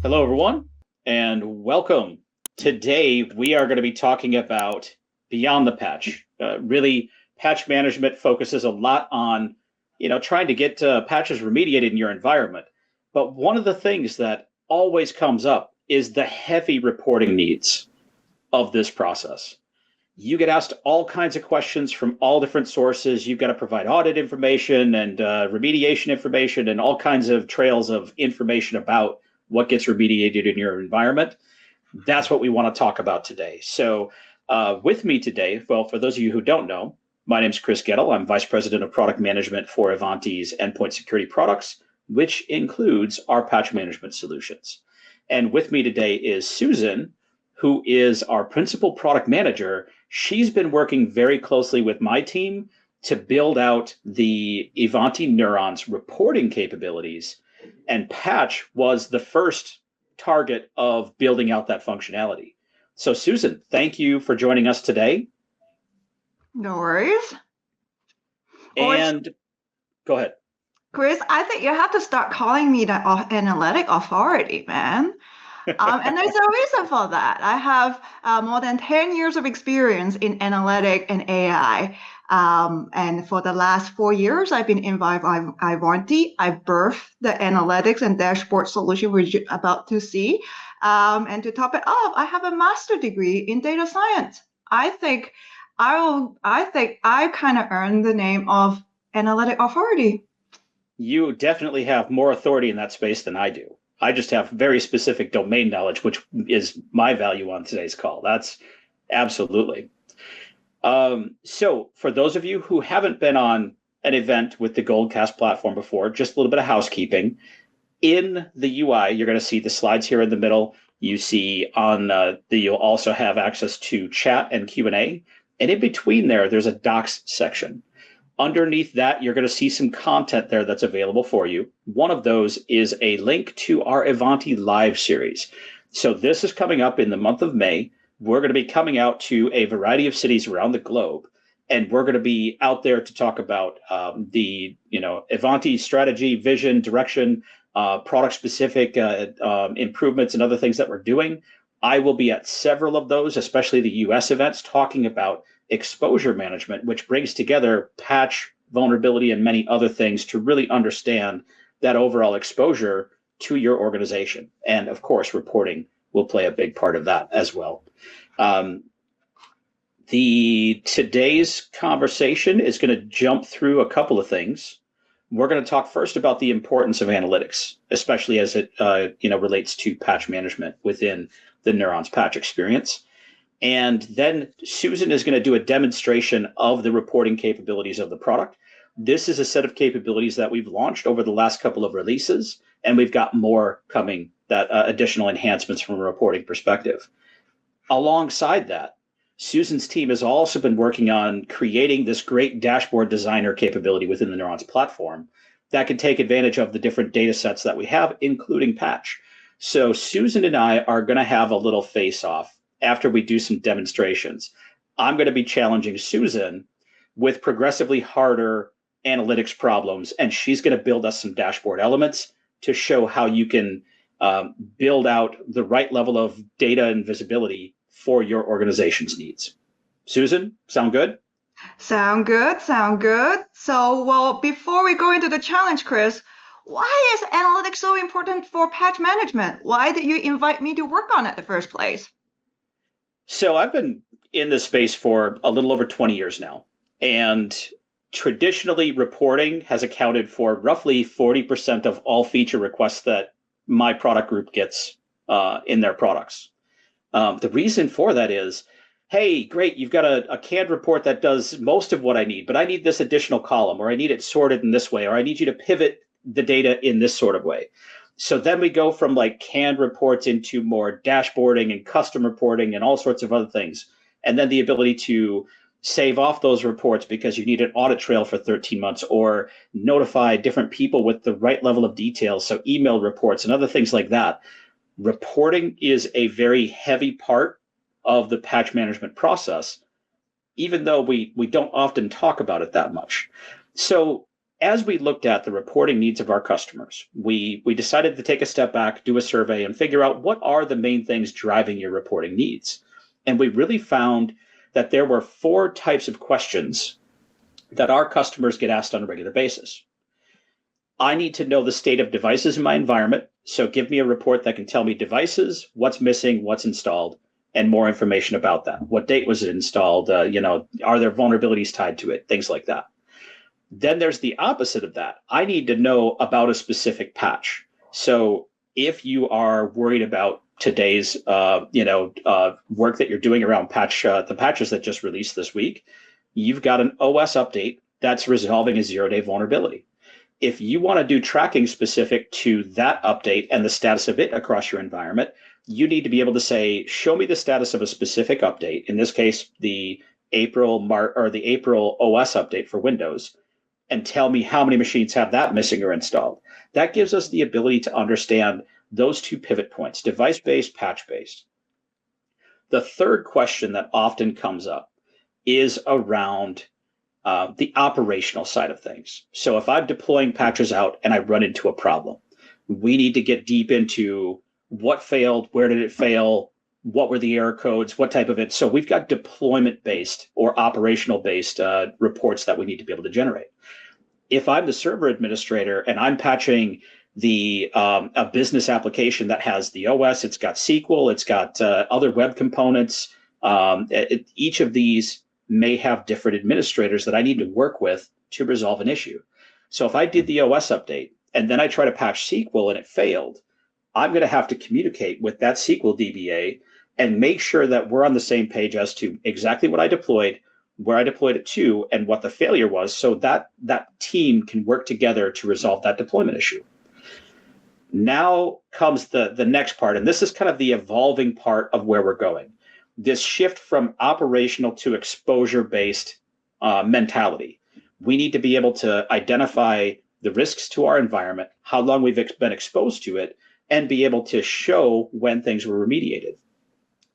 Hello, everyone, and welcome. Today, we are going to be talking about beyond the patch. Really, patch management focuses a lot on, trying to get patches remediated in your environment. But one of the things that always comes up is the heavy reporting needs of this process. You get asked all kinds of questions from all different sources. You've got to provide audit information and remediation information and all kinds of trails of information about what gets remediated in your environment. That's what we want to talk about today. So with me today, well, for those of you who don't know, my name is Chris Gettle. I'm Vice President of Product Management for Ivanti's endpoint security products, which includes our patch management solutions. And with me today is Susan, who is our Principal Product Manager. She's been working very closely with my team to build out the Ivanti Neurons reporting capabilities, and Patch was the first target of building out that functionality. So Susan, thank you for joining us today. No worries. And go ahead. Chris, I think you have to start calling me the analytic authority, man. And there's a reason for that. I have more than 10 years of experience in analytic and AI. And for the last 4 years, I've been involved in Ivanti. I birthed the analytics and dashboard solution we're about to see. And to top it off, I have a master's degree in data science. I think I kind of earned the name of analytic authority. You definitely have more authority in that space than I do. I just have very specific domain knowledge, which is my value on today's call. That's absolutely. So for those of you who haven't been on an event with the Goldcast platform before, just a little bit of housekeeping. In the UI, you're going to see the slides here in the middle. You see you'll also have access to chat and Q&A. And in between there's a docs section. Underneath that, you're going to see some content there that's available for you. One of those is a link to our Ivanti Live series. So this is coming up in the month of May. We're going to be coming out to a variety of cities around the globe, and we're going to be out there to talk about the Ivanti strategy, vision, direction, product-specific improvements, and other things that we're doing. I will be at several of those, especially the US events, talking about exposure management, which brings together patch, vulnerability, and many other things to really understand that overall exposure to your organization. And of course, reporting will play a big part of that as well. Today's conversation is going to jump through a couple of things. We're going to talk first about the importance of analytics, especially as it relates to patch management within the Neurons patch experience. And then Susan is going to do a demonstration of the reporting capabilities of the product. This is a set of capabilities that we've launched over the last couple of releases, and we've got more coming, that additional enhancements from a reporting perspective. Alongside that, Susan's team has also been working on creating this great dashboard designer capability within the Neurons platform that can take advantage of the different data sets that we have, including patch. So Susan and I are going to have a little face-off after we do some demonstrations. I'm going to be challenging Susan with progressively harder analytics problems, and she's going to build us some dashboard elements to show how you can build out the right level of data and visibility for your organization's needs. Susan, sound good? Sound good. So, well, before we go into the challenge, Chris, why is analytics so important for patch management? Why did you invite me to work on it in the first place? So I've been in this space for a little over 20 years now, and traditionally reporting has accounted for roughly 40% of all feature requests that my product group gets in their products. The reason for that is, hey, great, you've got a canned report that does most of what I need, but I need this additional column, or I need it sorted in this way, or I need you to pivot the data in this sort of way. So then we go from like canned reports into more dashboarding and custom reporting and all sorts of other things. And then the ability to save off those reports because you need an audit trail for 13 months, or notify different people with the right level of details. So email reports and other things like that. Reporting is a very heavy part of the patch management process, even though we don't often talk about it that much. So as we looked at the reporting needs of our customers, we decided to take a step back, do a survey, and figure out what are the main things driving your reporting needs. And we really found that there were 4 types of questions that our customers get asked on a regular basis. I need to know the state of devices in my environment. So give me a report that can tell me devices, what's missing, what's installed, and more information about that. What date was it installed? Are there vulnerabilities tied to it? Things like that. Then there's the opposite of that. I need to know about a specific patch. So if you are worried about today's work that you're doing around the patches that just released this week, you've got an OS update that's resolving a 0-day vulnerability. If you want to do tracking specific to that update and the status of it across your environment, you need to be able to say, show me the status of a specific update. In this case, the April OS update for Windows, and tell me how many machines have that missing or installed. That gives us the ability to understand those 2 pivot points, device-based, patch-based. The third question that often comes up is around the operational side of things. So if I'm deploying patches out and I run into a problem, we need to get deep into what failed, where did it fail, what were the error codes, what type of it. So we've got deployment-based or operational-based reports that we need to be able to generate. If I'm the server administrator and I'm patching a business application that has the OS, it's got SQL, it's got other web components, each of these may have different administrators that I need to work with to resolve an issue. So if I did the OS update and then I try to patch SQL and it failed, I'm going to have to communicate with that SQL DBA and make sure that we're on the same page as to exactly what I deployed, where I deployed it to, and what the failure was, so that team can work together to resolve that deployment issue. Now comes the next part, and this is kind of the evolving part of where we're going. This shift from operational to exposure-based mentality. We need to be able to identify the risks to our environment, how long we've been exposed to it, and be able to show when things were remediated.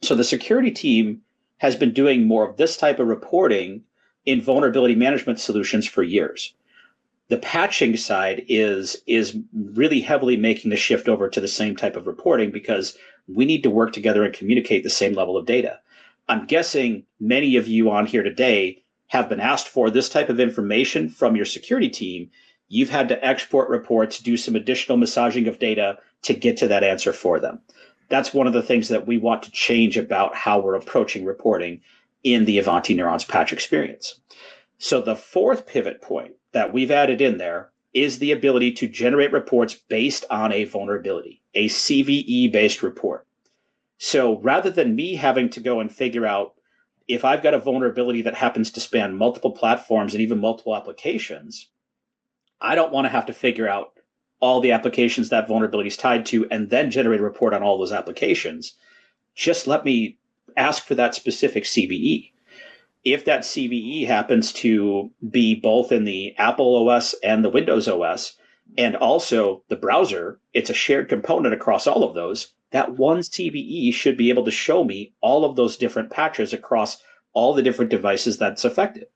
So the security team has been doing more of this type of reporting in vulnerability management solutions for years. The patching side is really heavily making the shift over to the same type of reporting because we need to work together and communicate the same level of data. I'm guessing many of you on here today have been asked for this type of information from your security team. You've had to export reports, do some additional massaging of data to get to that answer for them. That's one of the things that we want to change about how we're approaching reporting in the Ivanti Neurons patch experience. So the 4th pivot point that we've added in there is the ability to generate reports based on a vulnerability, a CVE-based report. So rather than me having to go and figure out if I've got a vulnerability that happens to span multiple platforms and even multiple applications, I don't want to have to figure out all the applications that vulnerability is tied to and then generate a report on all those applications. Just let me ask for that specific CVE. If that CVE happens to be both in the Apple OS and the Windows OS, and also the browser, it's a shared component across all of those, that one CVE should be able to show me all of those different patches across all the different devices that's affected.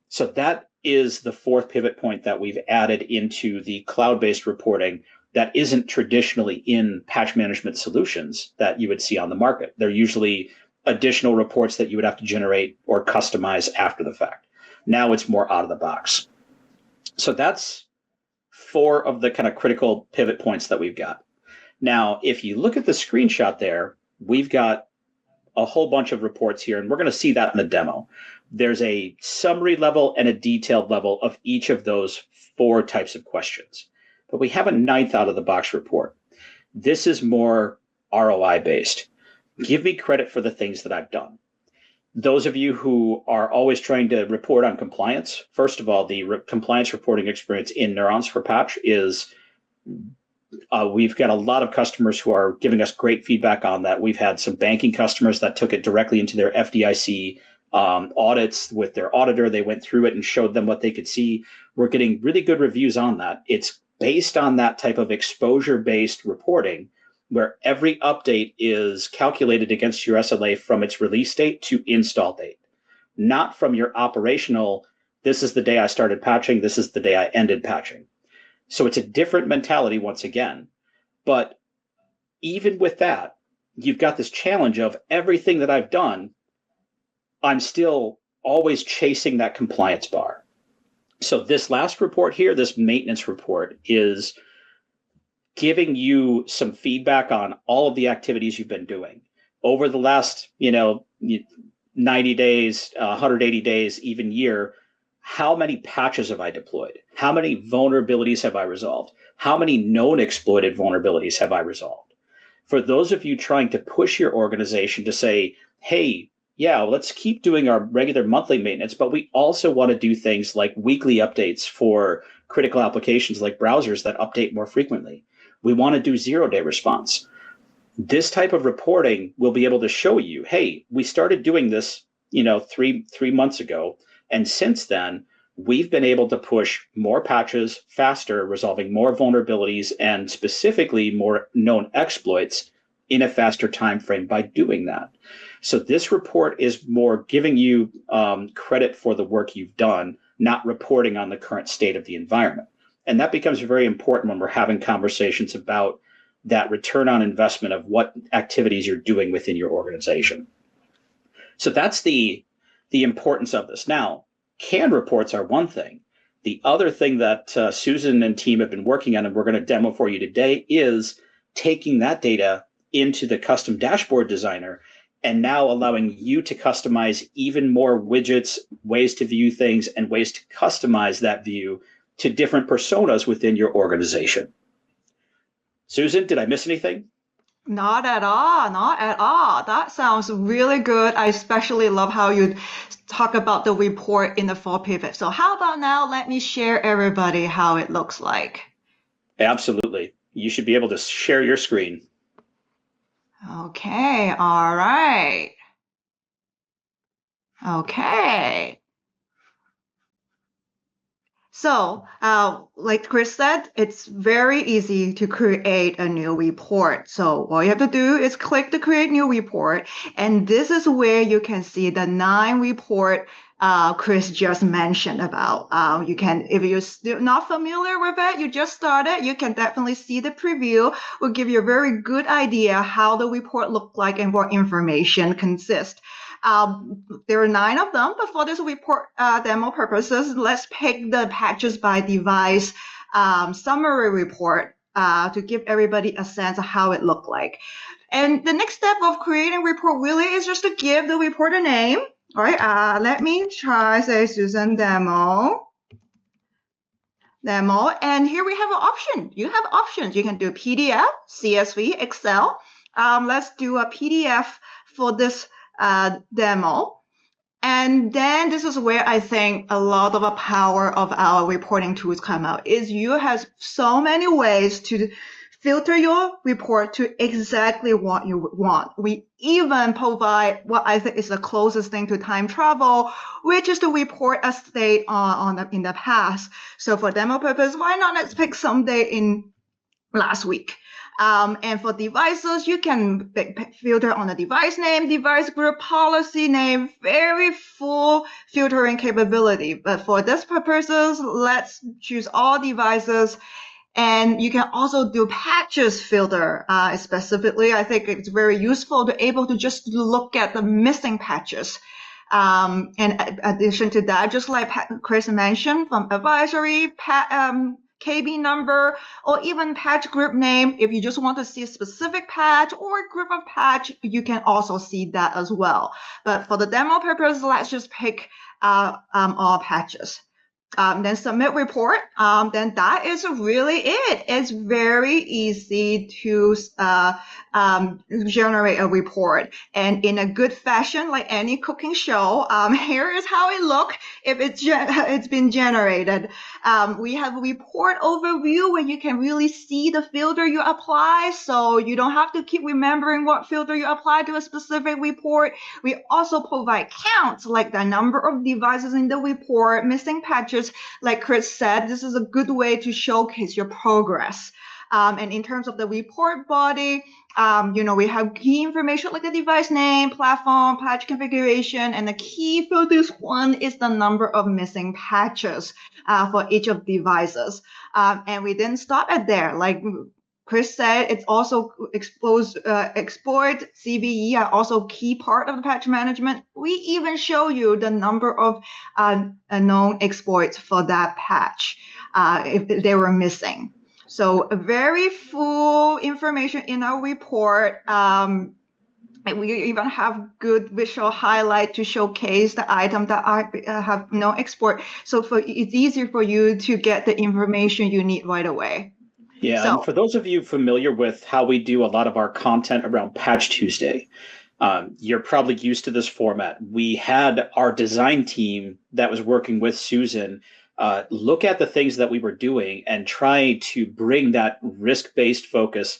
So that is the 4th pivot point that we've added into the cloud-based reporting that isn't traditionally in patch management solutions that you would see on the market. They're usually additional reports that you would have to generate or customize after the fact. Now it's more out of the box. So that's 4 of the kind of critical pivot points that we've got. Now, if you look at the screenshot there, we've got a whole bunch of reports here, and we're going to see that in the demo. There's a summary level and a detailed level of each of those 4 types of questions. But we have a 9th out-of-the-box report. This is more ROI-based. Give me credit for the things that I've done. Those of you who are always trying to report on compliance, first of all, the compliance reporting experience in Neurons for Patch is we've got a lot of customers who are giving us great feedback on that. We've had some banking customers that took it directly into their FDIC audits with their auditor. They went through it and showed them what they could see. We're getting really good reviews on that. It's based on that type of exposure-based reporting where every update is calculated against your SLA from its release date to install date, not from your operational This is the day I started patching. This is the day I ended patching. So it's a different mentality once again. But even with that, you've got this challenge of everything that I've done, I'm still always chasing that compliance bar. So this last report here, this maintenance report, is giving you some feedback on all of the activities you've been doing over the last, 90 days, 180 days, even year. How many patches have I deployed? How many vulnerabilities have I resolved? How many known exploited vulnerabilities have I resolved? For those of you trying to push your organization to say, hey, yeah, let's keep doing our regular monthly maintenance, but we also want to do things like weekly updates for critical applications like browsers that update more frequently. We want to do 0-day response. This type of reporting will be able to show you, hey, we started doing this, 3 months ago. And since then, we've been able to push more patches faster, resolving more vulnerabilities and specifically more known exploits in a faster time frame by doing that. So this report is more giving you credit for the work you've done, not reporting on the current state of the environment. And that becomes very important when we're having conversations about that return on investment of what activities you're doing within your organization. So that's the importance of this. Now, canned reports are one thing. The other thing that Susan and team have been working on, and we're going to demo for you today, is taking that data into the custom dashboard designer and now allowing you to customize even more widgets, ways to view things, and ways to customize that view to different personas within your organization. Susan, did I miss anything? Not at all, not at all. That sounds really good. I especially love how you talk about the report in the 4 pivot. So how about now, let me share everybody how it looks like. Absolutely. You should be able to share your screen. Okay, all right. Okay. So, like Chris said, it's very easy to create a new report. So all you have to do is click the create new report. And this is where you can see the 9 report Chris just mentioned about. You can, if you're still not familiar with it, you just started, you can definitely see the preview. Will give you a very good idea how the report look like and what information consists. There are 9 of them, but for this report demo purposes, let's pick the patches by device summary report to give everybody a sense of how it looked like. And the next step of creating a report really is just to give the report a name. All right, let me try, say, Susan demo. And here we have an option. You have options. You can do PDF, CSV, Excel. Let's do a PDF for this demo. And then this is where I think a lot of the power of our reporting tools come out, is you have so many ways to filter your report to exactly what you want. We even provide what I think is the closest thing to time travel, which is to report a state in the past. So for demo purpose, why not let's pick some day in last week. And for devices, you can filter on the device name, device group, policy name, very full filtering capability. But for this purposes, let's choose all devices. And you can also do patches filter. Specifically, I think it's very useful to able to just look at the missing patches. And in addition to that, just like Chris mentioned, from advisory, KB number, or even patch group name. If you just want to see a specific patch or group of patch, you can also see that as well. But for the demo purpose, let's just pick all patches. Then submit report. Then that is really it. It's very easy to generate a report, and in a good fashion, like any cooking show. Here is how it looks if it's been generated. We have a report overview where you can really see the filter you apply, so you don't have to keep remembering what filter you apply to a specific report. We also provide counts, like the number of devices in the report, missing patches. Like Chris said, this is a good way to showcase your progress. And in terms of the report body, we have key information like the device name, platform, patch configuration, and the key for this one is the number of missing patches for each of devices. And we didn't stop at there. Like Chris said, it's also export, CVE are also key part of the patch management. We even show you the number of known exploits for that patch if they were missing. So a very full information in our report. And we even have good visual highlight to showcase the item that have no export. So it's easier for you to get the information you need right away. Yeah, and for those of you familiar with how we do a lot of our content around Patch Tuesday, you're probably used to this format. We had our design team that was working with Susan look at the things that we were doing and try to bring that risk-based focus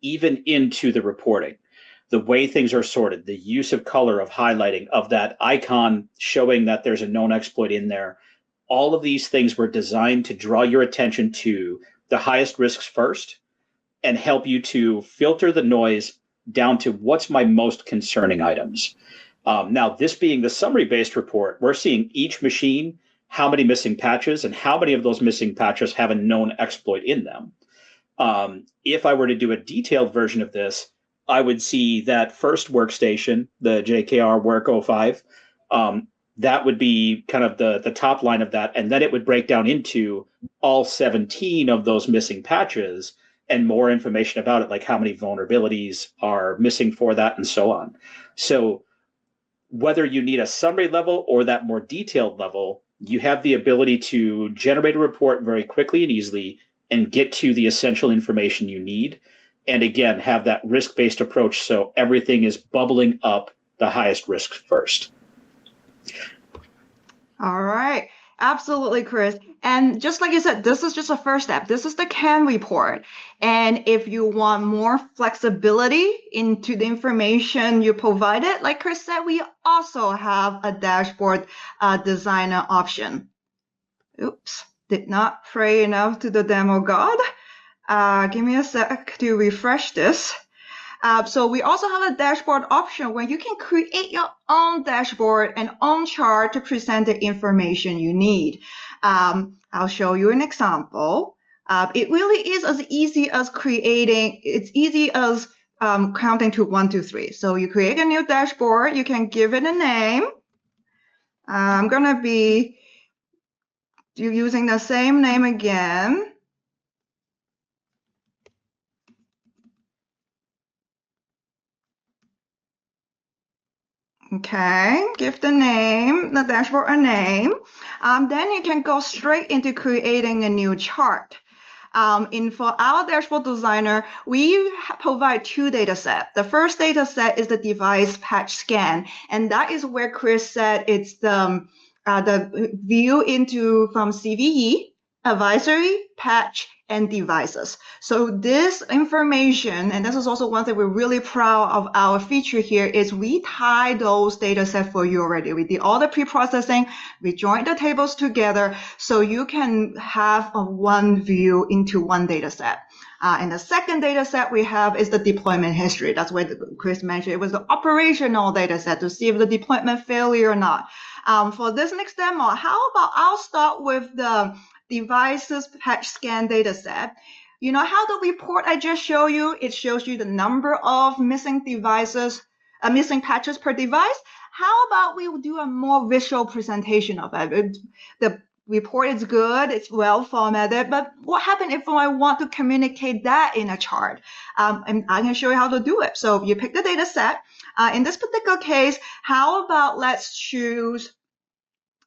even into the reporting. The way things are sorted, the use of color, of highlighting, of that icon showing that there's a known exploit in there. All of these things were designed to draw your attention to the highest risks first and help you to filter the noise down to what's my most concerning items. Now, this being the summary-based report, we're seeing each machine, how many missing patches, and how many of those missing patches have a known exploit in them. If I were to do a detailed version of this, I would see that first workstation, the JKR Work 05, that would be kind of the top line of that. And then it would break down into all 17 of those missing patches and more information about it, like how many vulnerabilities are missing for that and so on. So whether you need a summary level or that more detailed level, you have the ability to generate a report very quickly and easily and get to the essential information you need. And again, have that risk-based approach so everything is bubbling up the highest risk first. All right. Absolutely, Chris. And just like you said, this is just a first step. This is the CAN report. And if you want more flexibility into the information you provided, like Chris said, we also have a dashboard designer option. Oops, did not pray enough to the demo god. Give me a sec to refresh this. So we also have a dashboard option where you can create your own dashboard and own chart to present the information you need. I'll show you an example. It really is as easy as counting to 1, 2, 3. So you create a new dashboard, you can give it a name. I'm gonna be using the same name again. Okay, give the dashboard a name. Then you can go straight into creating a new chart. For our dashboard designer, we provide 2 data sets. The first data set is the device patch scan, and that is where Chris said it's the view from CVE, advisory, patch, and devices. So this information, and this is also one thing we're really proud of our feature here, is we tie those data sets for you already. We did all the pre-processing, we joined the tables together, so you can have one view into one data set. And the second data set we have is the deployment history. That's what Chris mentioned. It was the operational data set to see if the deployment failure or not. For this next demo, how about I'll start with the devices patch scan data set. You know how the report I just showed you, it shows you the number of missing patches per device. How about we do a more visual presentation of it? The report is good, it's well formatted, but what happens if I want to communicate that in a chart? And I can show you how to do it. So you pick the data set. In this particular case, how about let's choose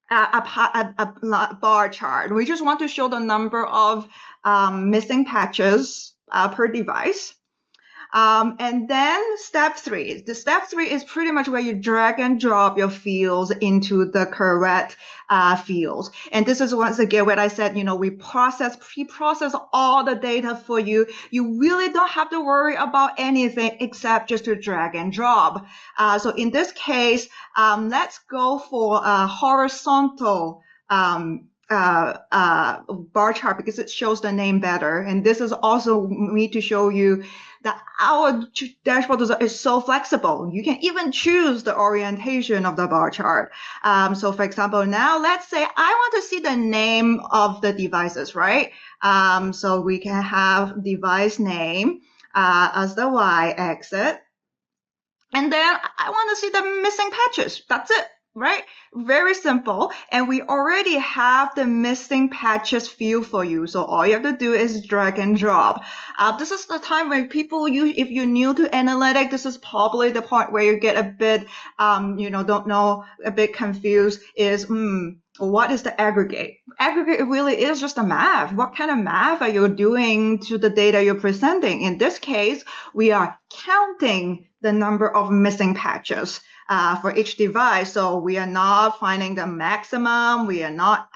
a bar chart. We just want to show the number of missing patches per device. And then step 3. The step 3 is pretty much where you drag and drop your fields into the correct fields. And this is once again what I said, we pre-process all the data for you. You really don't have to worry about anything except just to drag and drop. So in this case, let's go for a horizontal bar chart because it shows the name better. And this is also me to show you that our dashboard is so flexible. You can even choose the orientation of the bar chart. So for example, now let's say I want to see the name of the devices, right? So we can have device name as the y-axis. And then I want to see the missing patches. That's it, right? Very simple. And we already have the missing patches field for you. So all you have to do is drag and drop. This is the time when if you're new to analytic, this is probably the point where you get a bit, don't know, a bit confused what is the aggregate? Aggregate really is just a math. What kind of math are you doing to the data you're presenting? In this case, we are counting the number of missing patches for each device. So we are not finding the maximum. We are not,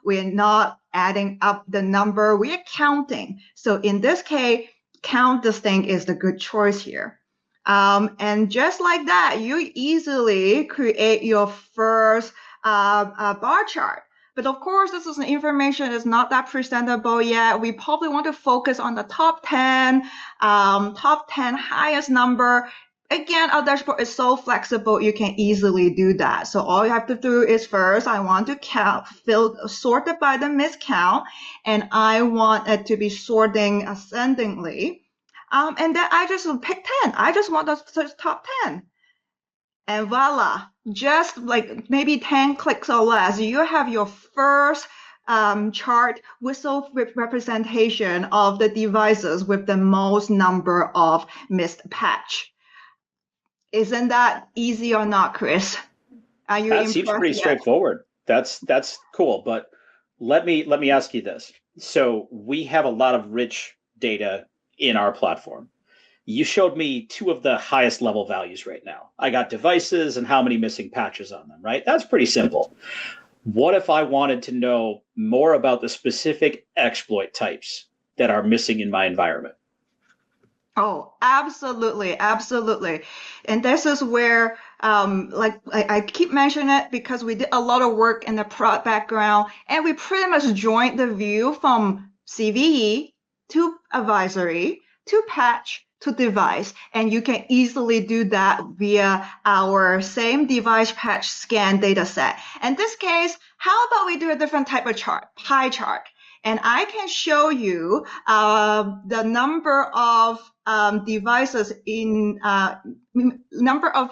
we're not adding up the number. We are counting. So in this case, count this thing is the good choice here. And just like that, you easily create your first bar chart. But of course, this is information is not that presentable yet. We probably want to focus on the top 10 highest number. Again, our dashboard is so flexible, you can easily do that. So all you have to do is first, I want to sort it by the miscount, and I want it to be sorting ascendingly. And then I just pick 10. I just want the top 10. And voila, just like maybe 10 clicks or less, you have your first chart with representation of the devices with the most number of missed patch. Isn't that easy or not, Chris? Are you That seems pretty straightforward. That's cool. But let me ask you this. So we have a lot of rich data in our platform. You showed me two of the highest level values right now. I got devices and how many missing patches on them, right? That's pretty simple. What if I wanted to know more about the specific exploit types that are missing in my environment? Oh, absolutely, absolutely. And this is where, I keep mentioning it because we did a lot of work in the product background, and we pretty much joined the view from CVE to advisory to patch to device. And you can easily do that via our same device patch scan data set. In this case, how about we do a different type of chart, pie chart? And I can show you the number of devices in number of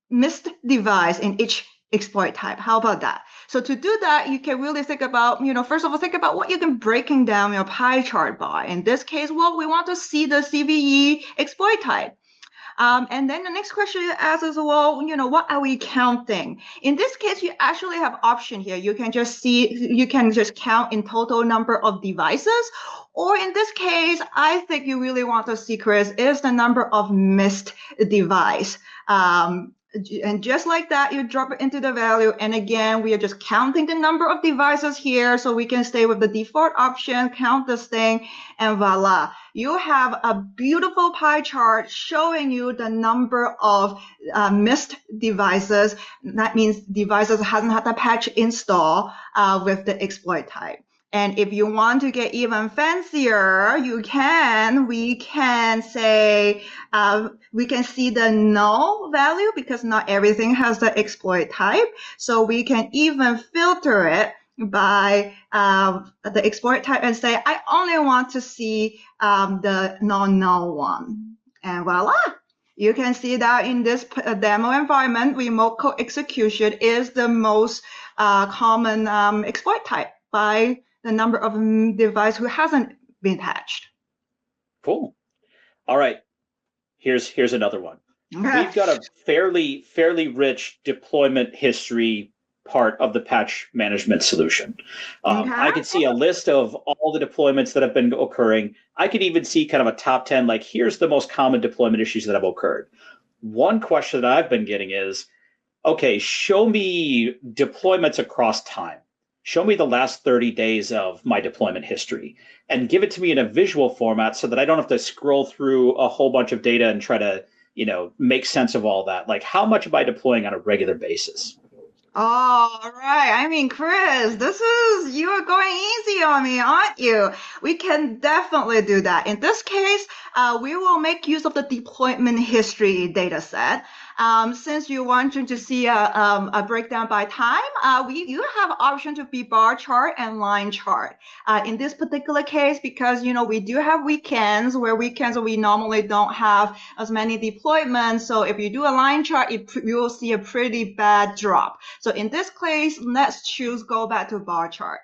missed device in each exploit type. How about that? So to do that, you can really think about, first of all, think about what you can breaking down your pie chart by. In this case, well, we want to see the CVE exploit type. And then the next question you ask is, well, what are we counting? In this case, you actually have option here. You can just count in total number of devices. Or in this case, I think you really want to see, Chris, is the number of missed device. And just like that, you drop it into the value. And again, we are just counting the number of devices here. So we can stay with the default option, count this thing, and voila. You have a beautiful pie chart showing you the number of missed devices. That means devices hasn't had a patch install with the exploit type. And if you want to get even fancier, we can say, we can see the null value because not everything has the exploit type. So we can even filter it by the exploit type and say, I only want to see the non-null one. And voila. You can see that in this demo environment, remote code execution is the most common exploit type by the number of device who hasn't been patched. Cool. All right. Here's another one. Okay. We've got a fairly rich deployment history part of the patch management solution. I could see a list of all the deployments that have been occurring. I could even see kind of a top 10, like here's the most common deployment issues that have occurred. One question that I've been getting is, okay, show me deployments across time. Show me the last 30 days of my deployment history and give it to me in a visual format so that I don't have to scroll through a whole bunch of data and try to, make sense of all that. Like how much am I deploying on a regular basis? All right. I mean, Chris, you are going easy on me, aren't you? We can definitely do that. In this case, we will make use of the deployment history data set. Since you want to see a breakdown by time, you have option to be bar chart and line chart. In this particular case, because, we do have weekends we normally don't have as many deployments. So if you do a line chart, you will see a pretty bad drop. So in this case, let's choose go back to bar chart.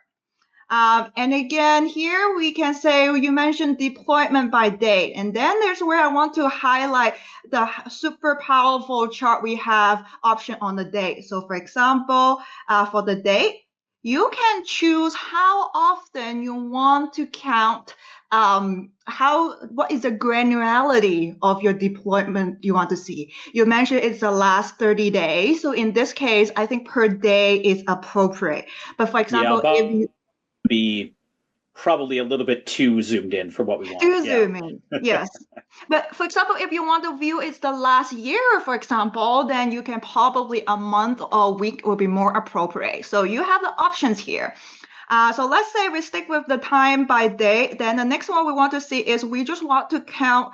And again, here we can say you mentioned deployment by date. And then there's where I want to highlight the super powerful chart we have option on the date. So for example, for the date, you can choose how often you want to count what is the granularity of your deployment you want to see. You mentioned it's the last 30 days. So in this case, I think per day is appropriate. But for example, if you be probably a little bit too zoomed in for what we want. too zoom in, yes. But for example, if you want to view it's the last year, for example, then you can probably a month or a week will be more appropriate. So you have the options here. So let's say we stick with the time by day. Then the next one we want to see is we just want to count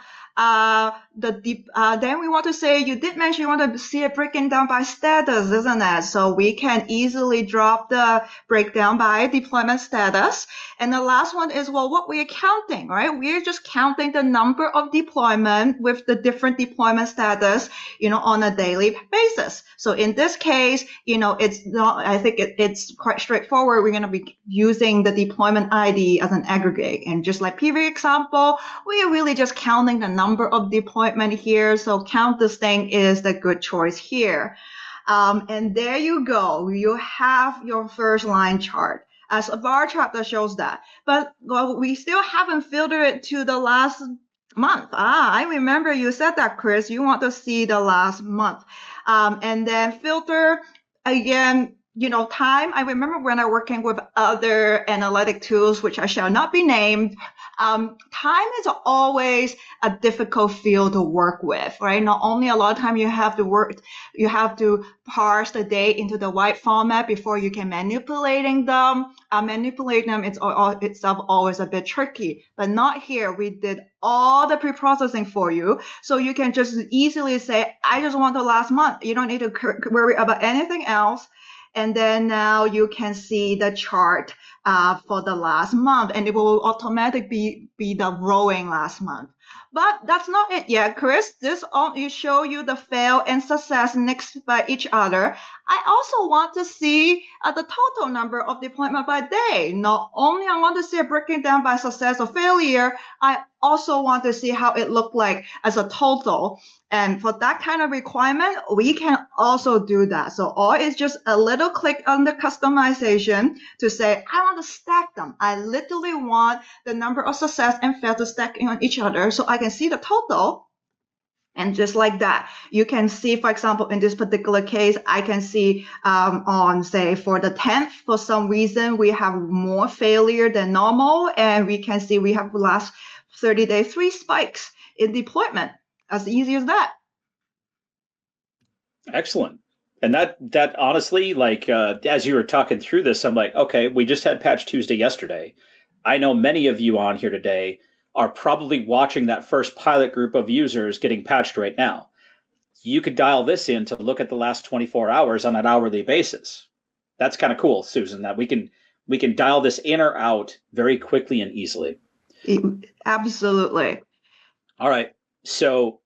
then we want to say you did mention you want to see it breaking down by status, isn't it? So we can easily drop the breakdown by deployment status. And the last one is, well, what we are counting, right? We're just counting the number of deployment with the different deployment status, on a daily basis. So in this case, it's not, I think it's quite straightforward. We're going to be using the deployment ID as an aggregate. And just like previous example, we are really just counting the number of deployment here. So count this thing is the good choice here. And there you go. You have your first line chart as a bar chart that shows that. But we still haven't filtered it to the last month. I remember you said that, Chris. You want to see the last month. And then filter again. Time. I remember when I working with other analytic tools, which I shall not be named. Time is always a difficult field to work with, right? Not only a lot of time you have to parse the date into the white format before you can manipulate them. Manipulate them, it's itself always a bit tricky, but not here. We did all the pre-processing for you. So you can just easily say, I just want the last month. You don't need to worry about anything else. And then now you can see the chart for the last month, and it will automatically be the rolling last month. But that's not it yet, Chris. This only show you the fail and success next by each other. I also want to see the total number of deployment by day. Not only I want to see it breaking down by success or failure, I also want to see how it looked like as a total. And for that kind of requirement, we can also do that. So all is just a little click on the customization to say, I want to stack them. I literally want the number of success and fail to stack on each other so I can see the total. And just like that, you can see, for example, in this particular case, I can see on, say, for the 10th, for some reason, we have more failure than normal. And we can see we have the last 30 days, 3 spikes in deployment. As easy as that. Excellent. And that honestly, like as you were talking through this, I'm like, okay, we just had Patch Tuesday yesterday. I know many of you on here today are probably watching that first pilot group of users getting patched right now. You could dial this in to look at the last 24 hours on an hourly basis. That's kind of cool, Susan, that we can dial this in or out very quickly and easily. Absolutely. All right. So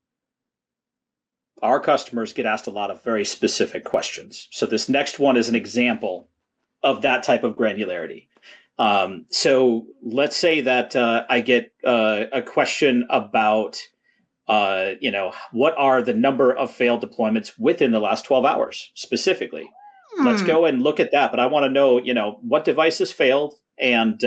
our customers get asked a lot of very specific questions. So this next one is an example of that type of granularity. So let's say that I get a question about, what are the number of failed deployments within the last 12 hours specifically? Let's go and look at that. But I want to know, what devices failed and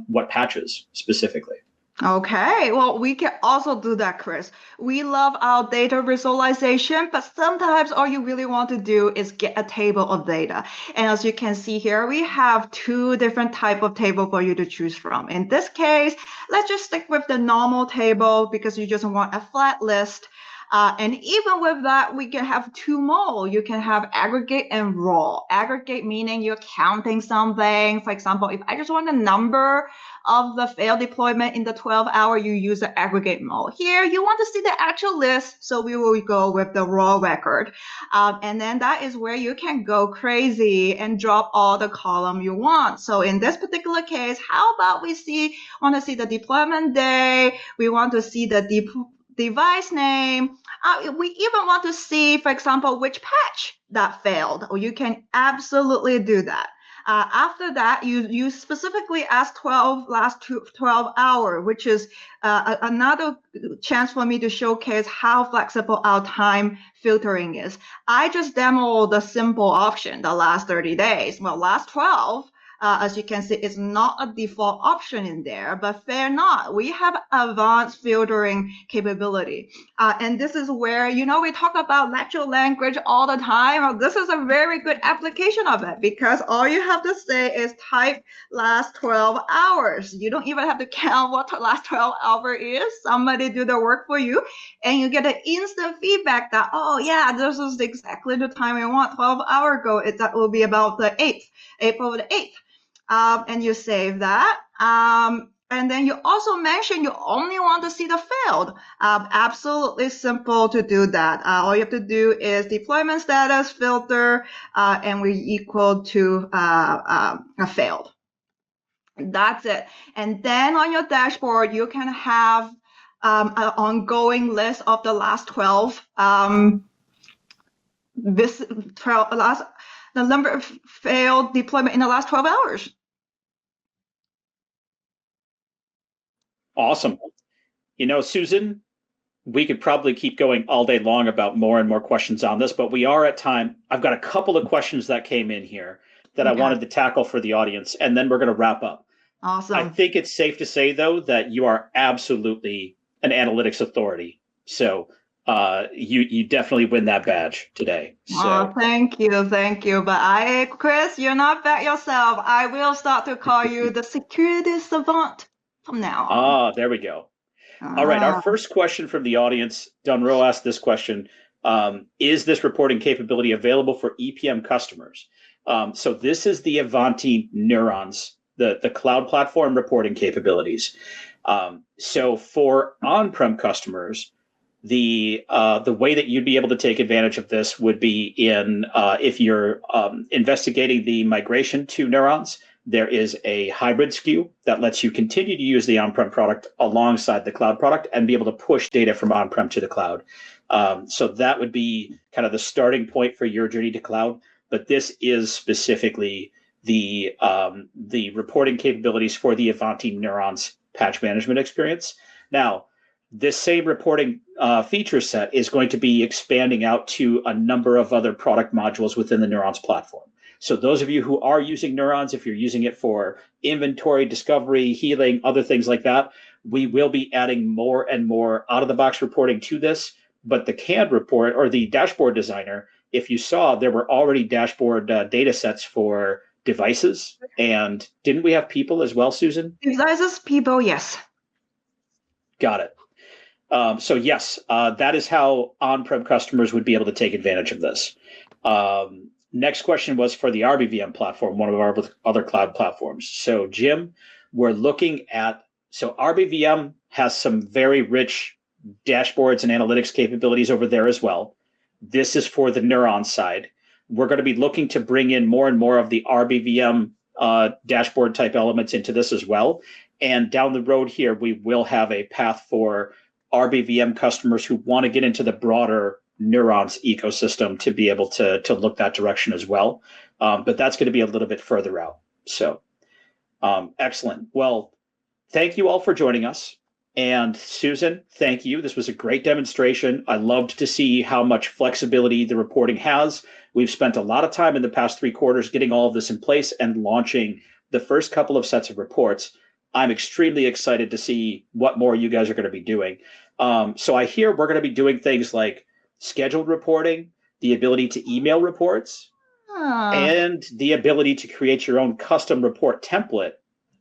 what patches specifically. Okay, well, we can also do that, Chris. We love our data visualization, but sometimes all you really want to do is get a table of data. And as you can see here, we have 2 different type of table for you to choose from. In this case, let's just stick with the normal table because you just want a flat list. And even with that, we can have two more. You can have aggregate and raw. Aggregate meaning you're counting something. For example, if I just want a number of the failed deployment in the 12-hour, you use the aggregate mode. Here, you want to see the actual list, so we will go with the raw record. And then that is where you can go crazy and drop all the column you want. So in this particular case, how about we want to see the deployment day, we want to see the device name. We even want to see, for example, which patch that failed. Or you can absolutely do that. After that, you specifically ask last 12 hours, which is another chance for me to showcase how flexible our time filtering is. I just demoed the simple option, the last 30 days. Well, last 12, as you can see, it's not a default option in there, but fear not, we have advanced filtering capability. And this is where, we talk about natural language all the time. This is a very good application of it, because all you have to say is type last 12 hours. You don't even have to count what the last 12 hours is. Somebody do the work for you, and you get an instant feedback that, oh yeah, this is exactly the time I want 12 hours ago. That will be about the 8th, April the 8th. And you save that. And then you also mentioned you only want to see the failed. Absolutely simple to do that. All you have to do is deployment status filter, and we equal to a failed. That's it. And then on your dashboard, you can have an ongoing list of the last 12, the number of failed deployment in the last 12 hours. Awesome. Susan, we could probably keep going all day long about more and more questions on this, but we are at time. I've got a couple of questions that came in here that I wanted to tackle for the audience, and then we're going to wrap up. Awesome. I think it's safe to say, though, that you are absolutely an analytics authority. So you definitely win that badge today. So. Oh, thank you. But Chris, you're not that yourself. I will start to call you the security savant from now on. There we go. All right. Our first question from the audience, Dunro asked this question. Is this reporting capability available for EPM customers? So this is the Ivanti Neurons, the cloud platform reporting capabilities. So for on-prem customers, the way that you'd be able to take advantage of this would be if you're investigating the migration to Neurons. There is a hybrid SKU that lets you continue to use the on-prem product alongside the cloud product and be able to push data from on-prem to the cloud. So that would be kind of the starting point for your journey to cloud. But this is specifically the reporting capabilities for the Ivanti Neurons patch management experience. Now, this same reporting feature set is going to be expanding out to a number of other product modules within the Neurons platform. So those of you who are using Neurons, if you're using it for inventory, discovery, healing, other things like that, we will be adding more and more out-of-the-box reporting to this. But the CAD report, or the dashboard designer, if you saw, there were already dashboard data sets for devices. And didn't we have people as well, Susan? Devices, people, yes. Got it. So yes, that is how on-prem customers would be able to take advantage of this. Next question was for the RBVM platform, one of our other cloud platforms. So Jim, we're looking at, so RBVM has some very rich dashboards and analytics capabilities over there as well. This is for the Neuron side. We're going to be looking to bring in more and more of the RBVM dashboard type elements into this as well. And down the road here, we will have a path for RBVM customers who want to get into the broader Neurons ecosystem to be able to look that direction as well. But that's going to be a little bit further out. So excellent. Well, thank you all for joining us. And Susan, thank you. This was a great demonstration. I loved to see how much flexibility the reporting has. We've spent a lot of time in the past 3 quarters getting all of this in place and launching the first couple of sets of reports. I'm extremely excited to see what more you guys are going to be doing. So I hear we're going to be doing things like scheduled reporting, the ability to email reports, and the ability to create your own custom report template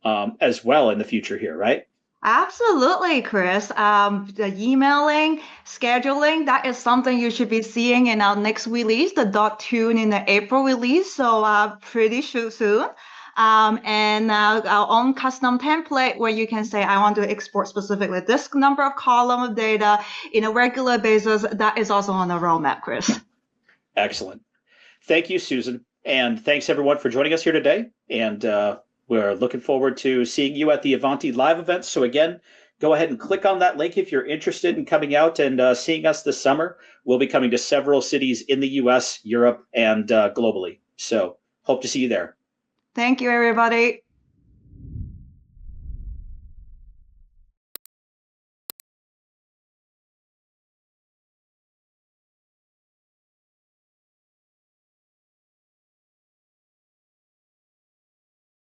as well in the future here, right? Absolutely, Chris. The emailing, scheduling, that is something you should be seeing in our next release, the .tune in the April release. So pretty soon. And our own custom template where you can say, I want to export specifically this number of column of data in a regular basis. That is also on the roadmap, Chris. Excellent. Thank you, Susan. And thanks everyone for joining us here today. And we're looking forward to seeing you at the Ivanti live event. So again, go ahead and click on that link if you're interested in coming out and seeing us this summer. We'll be coming to several cities in the US, Europe, and globally. So hope to see you there. Thank you, everybody.